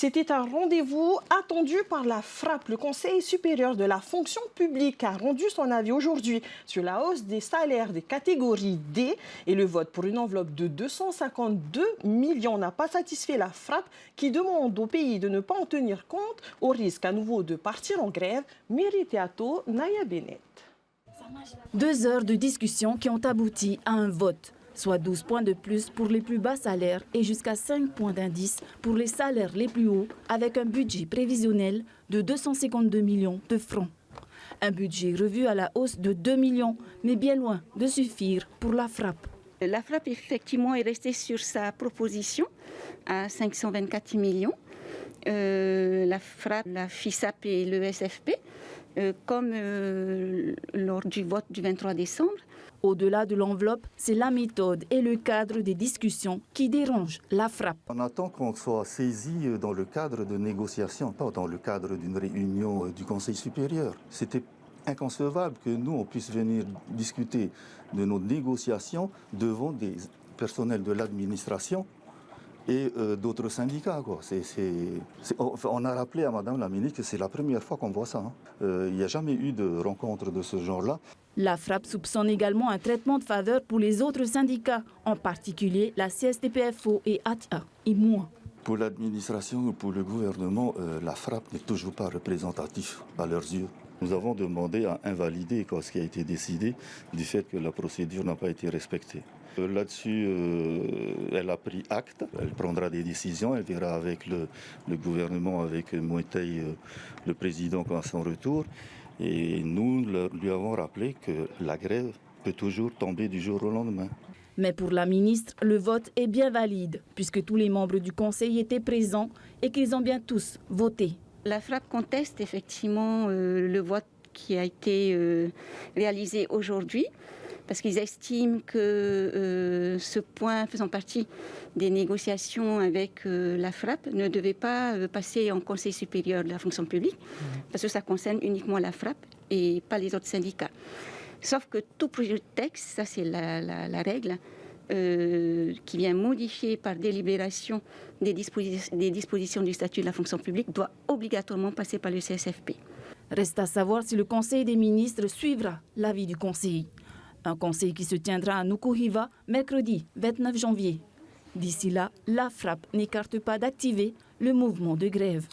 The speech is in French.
C'était un rendez-vous attendu par la FRAP. Le Conseil supérieur de la fonction publique a rendu son avis aujourd'hui sur la hausse des salaires des catégories D. Et le vote pour une enveloppe de 252 millions n'a pas satisfait la FRAP qui demande au pays de ne pas en tenir compte au risque à nouveau de partir en grève. Mériteato, Naya Bennett. 2 heures de discussion qui ont abouti à un vote, soit 12 points de plus pour les plus bas salaires et jusqu'à 5 points d'indice pour les salaires les plus hauts, avec un budget prévisionnel de 252 millions de francs. Un budget revu à la hausse de 2 millions, mais bien loin de suffire pour la FRAP. La FRAP, effectivement, est restée sur sa proposition à 524 millions. La FRAP, la FISAP et le SFP, comme lors du vote du 23 décembre. Au-delà de l'enveloppe, c'est la méthode et le cadre des discussions qui dérangent la FRAP. On attend qu'on soit saisi dans le cadre de négociations, pas dans le cadre d'une réunion du Conseil supérieur. C'était inconcevable que nous, on puisse venir discuter de nos négociations devant des personnels de l'administration et d'autres syndicats. On a rappelé à Madame la ministre que c'est la première fois qu'on voit ça. Il n'y a jamais eu de rencontre de ce genre-là. La FRAP soupçonne également un traitement de faveur pour les autres syndicats, en particulier la CSTPFO et ATA, et moins. Pour l'administration ou pour le gouvernement, la FRAP n'est toujours pas représentative à leurs yeux. Nous avons demandé à invalider ce qui a été décidé du fait que la procédure n'a pas été respectée. Là-dessus, elle a pris acte, elle prendra des décisions, elle verra avec le gouvernement, avec Moïtei, le président, à son retour. Et nous lui avons rappelé que la grève peut toujours tomber du jour au lendemain. Mais pour la ministre, le vote est bien valide, puisque tous les membres du Conseil étaient présents et qu'ils ont bien tous voté. La FRAP conteste effectivement le vote qui a été réalisé aujourd'hui, parce qu'ils estiment que ce point faisant partie des négociations avec la FRAP ne devait pas passer en Conseil supérieur de la fonction publique, parce que ça concerne uniquement la FRAP et pas les autres syndicats. Sauf que tout projet de texte, ça c'est la règle, qui vient modifier par délibération des dispositions du statut de la fonction publique, doit obligatoirement passer par le CSFP. Reste à savoir si le Conseil des ministres suivra l'avis du Conseil. Un conseil qui se tiendra à Nukuhiva mercredi 29 janvier. D'ici là, la FRAP n'écarte pas d'activer le mouvement de grève.